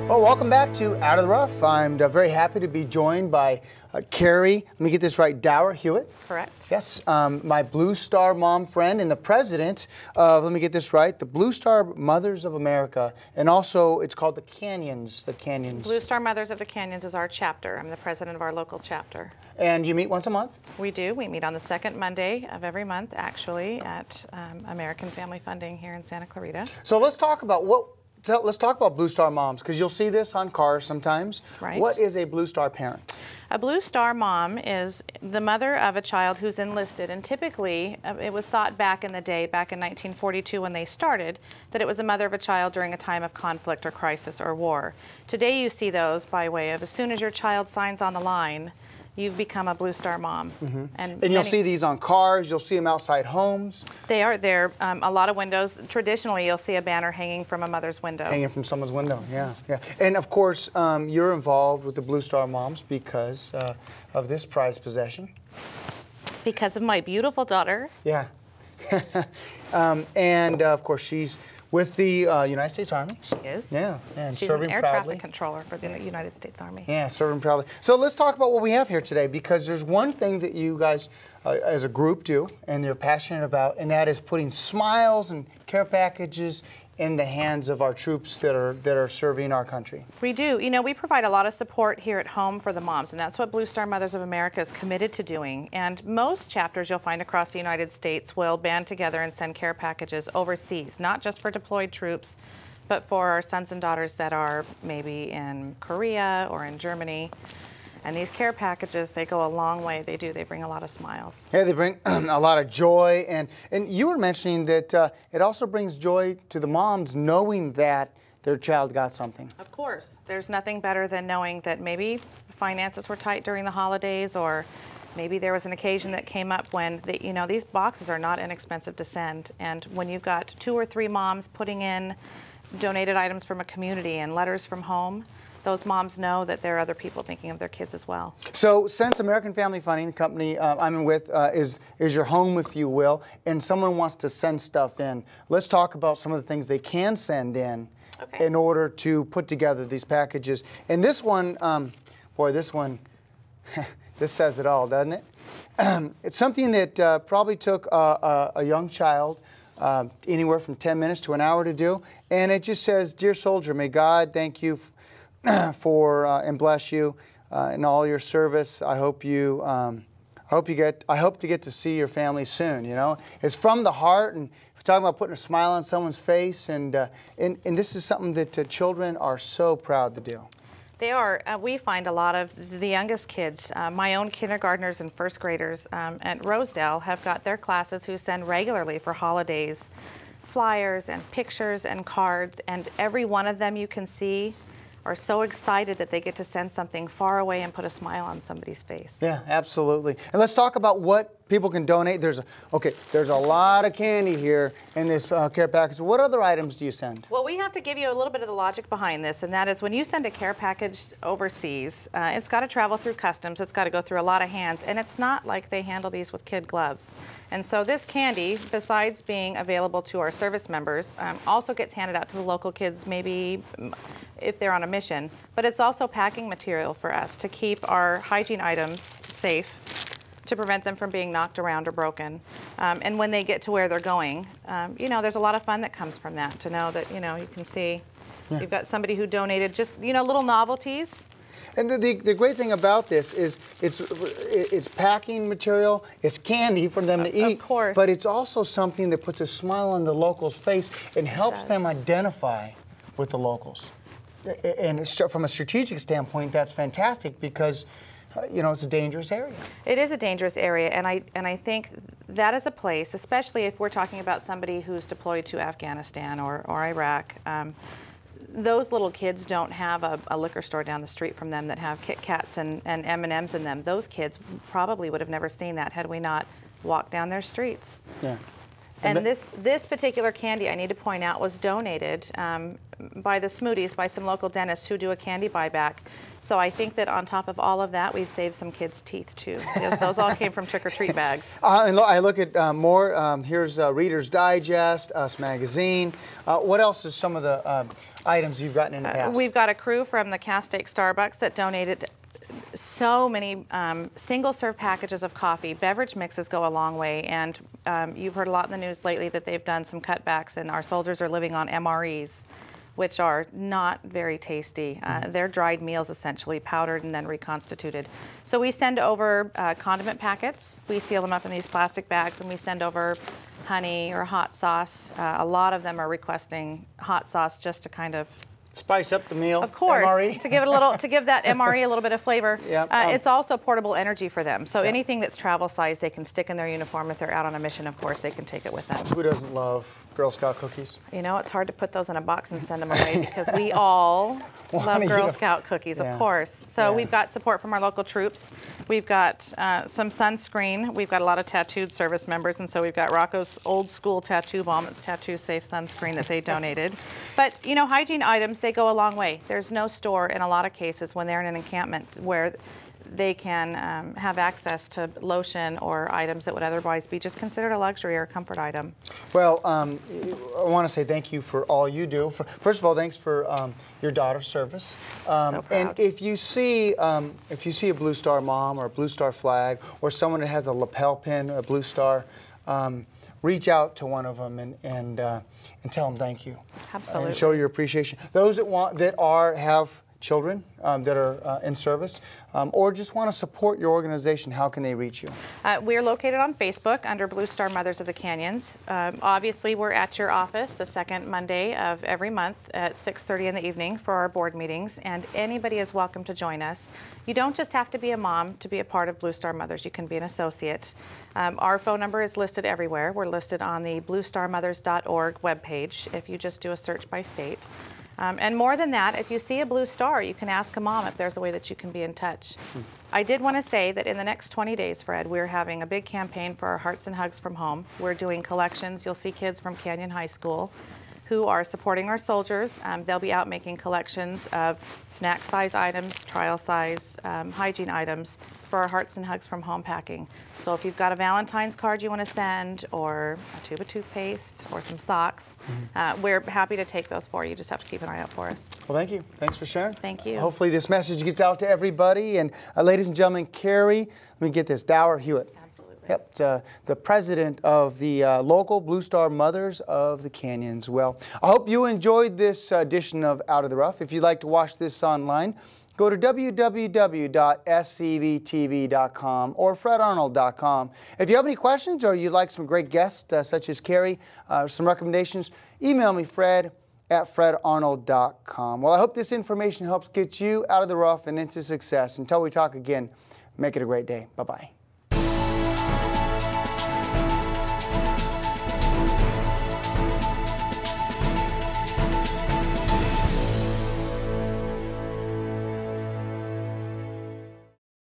Well, welcome back to Out of the Rough. I'm very happy to be joined by Carrie, let me get this right, Daur-Hewitt. Correct. Yes, my Blue Star mom friend and the president of, let me get this right, the Blue Star Mothers of America. And also, it's called the Canyons. Blue Star Mothers of the Canyons is our chapter. I'm the president of our local chapter. And you meet once a month? We do. We meet on the second Monday of every month, actually, at American Family Funding here in Santa Clarita. So let's talk about let's talk about Blue Star moms, because you'll see this on cars sometimes. Right. What is a Blue Star parent? A Blue Star mom is the mother of a child who's enlisted, and typically it was thought back in the day, back in 1942 when they started, that it was a mother of a child during a time of conflict or crisis or war. Today you see those by way of as soon as your child signs on the line, you've become a Blue Star mom. Mm-hmm. And you'll see these on cars, you'll see them outside homes. They are there. A lot of windows. Traditionally, you'll see a banner hanging from a mother's window. Hanging from someone's window, yeah. And of course, you're involved with the Blue Star moms because of this prized possession. Because of my beautiful daughter. Yeah. And of course, she's with the United States Army. She is. Yeah, and she's serving an air proudly. traffic controller for the United States Army. Yeah, serving proudly. So let's talk about what we have here today, because there's one thing that you guys as a group do, and they're passionate about, and that is putting smiles and care packages in the hands of our troops that are serving our country. We do. You know, we provide a lot of support here at home for the moms, and that's what Blue Star Mothers of America is committed to doing. And most chapters you'll find across the United States will band together and send care packages overseas, not just for deployed troops, but for our sons and daughters that are maybe in Korea or in Germany. And these care packages, they go a long way. They do. They bring a lot of smiles. Yeah, they bring a lot of joy. And you were mentioning that it also brings joy to the moms knowing that their child got something. Of course. There's nothing better than knowing that maybe finances were tight during the holidays, or maybe there was an occasion that came up when, these boxes are not inexpensive to send. And when you've got 2 or 3 moms putting in donated items from a community and letters from home, those moms know that there are other people thinking of their kids as well. So since American Family Funding, the company I'm with, is your home, if you will, and someone wants to send stuff in, let's talk about some of the things they can send in in order to put together these packages. And this one, boy, this one, this says it all, doesn't it? It's something that probably took a young child anywhere from 10 minutes to an hour to do. And it just says, "Dear soldier, may God thank you for and bless you in all your service. I hope to get to see your family soon." You know, it's from the heart, and we're talking about putting a smile on someone's face, and this is something that children are so proud to do. They are. We find a lot of the youngest kids, my own kindergartners and first graders at Rosedale, have got their classes who send regularly for holidays flyers and pictures and cards, and every one of them you can see are so excited that they get to send something far away and put a smile on somebody's face. Yeah, absolutely. And let's talk about what people can donate. There's a lot of candy here in this care package. What other items do you send? Well, we have to give you a little bit of the logic behind this, and that is when you send a care package overseas, it's got to travel through customs, it's got to go through a lot of hands, and it's not like they handle these with kid gloves. And so this candy, besides being available to our service members, also gets handed out to the local kids, maybe if they're on a mission. But it's also packing material for us to keep our hygiene items safe, to prevent them from being knocked around or broken. And when they get to where they're going, there's a lot of fun that comes from that, to know that, you can see you've got somebody who donated just, little novelties. And the great thing about this is it's packing material, it's candy for them to eat, of course, but it's also something that puts a smile on the locals' face and helps them identify with the locals. And from a strategic standpoint, that's fantastic, because it's a dangerous area. It is a dangerous area, and I think that is a place, especially if we're talking about somebody who's deployed to Afghanistan or Iraq. Those little kids don't have a liquor store down the street from them that have Kit Kats and M&Ms in them. Those kids probably would have never seen that had we not walked down their streets. Yeah. And this particular candy, I need to point out, was donated by the Smoothies, by some local dentists who do a candy buyback. So I think that on top of all of that, we've saved some kids' teeth too. Those all came from trick-or-treat bags. And I look at more. Here's Reader's Digest, Us Magazine. What else is some of the items you've gotten in the past? We've got a crew from the Castake Starbucks that donated so many single-serve packages of coffee. Beverage mixes go a long way, and you've heard a lot in the news lately that they've done some cutbacks, and our soldiers are living on MREs, which are not very tasty. They're dried meals, essentially, powdered and then reconstituted. So we send over condiment packets. We seal them up in these plastic bags, and we send over honey or hot sauce. A lot of them are requesting hot sauce just to kind of spice up the meal. Of course, MRE. to give it a little, to give that MRE a little bit of flavor. Yep. It's also portable energy for them. So anything that's travel size, they can stick in their uniform. If they're out on a mission, of course, they can take it with them. Who doesn't love Girl Scout cookies? You know, it's hard to put those in a box and send them away because we all love Girl Scout cookies, of course. So we've got support from our local troops. We've got some sunscreen. We've got a lot of tattooed service members, and so we've got Rocco's old school tattoo balm. It's tattoo safe sunscreen that they donated. But, you know, hygiene items, they go a long way. There's no store in a lot of cases when they're in an encampment where they can have access to lotion or items that would otherwise be just considered a luxury or a comfort item. Well, I want to say thank you for all you do. First of all, thanks for your daughter's service. So proud. And if you see a Blue Star mom or a Blue Star flag or someone that has a lapel pin, a Blue Star, reach out to one of them and tell them thank you. Absolutely. And show your appreciation. Those that have children that are in service or just want to support your organization, how can they reach you? We're located on Facebook under Blue Star Mothers of the Canyons. Obviously, we're at your office the second Monday of every month at 6:30 in the evening for our board meetings, and anybody is welcome to join us. You don't just have to be a mom to be a part of Blue Star Mothers. You can be an associate. Our phone number is listed everywhere. We're listed on the bluestarmothers.org webpage if you just do a search by state. And more than that, if you see a Blue Star, you can ask a mom if there's a way that you can be in touch. I did want to say that in the next 20 days, Fred, we're having a big campaign for our Hearts and Hugs from Home. We're doing collections. You'll see kids from Canyon High School who are supporting our soldiers. They'll be out making collections of snack size items, trial size hygiene items for our Hearts and Hugs from Home packing. So if you've got a Valentine's card you want to send, or a tube of toothpaste, or some socks, we're happy to take those for you. You just have to keep an eye out for us. Well, thank you. Thanks for sharing. Thank you. Hopefully this message gets out to everybody. And ladies and gentlemen, Carrie, let me get this, Daur-Hewitt. Yep, the president of the local Blue Star Mothers of the Canyons. Well, I hope you enjoyed this edition of Out of the Rough. If you'd like to watch this online, go to www.scvtv.com or fredarnold.com. If you have any questions or you'd like some great guests such as Carrie, some recommendations, email me, fred@fredarnold.com. Well, I hope this information helps get you out of the rough and into success. Until we talk again, make it a great day. Bye-bye.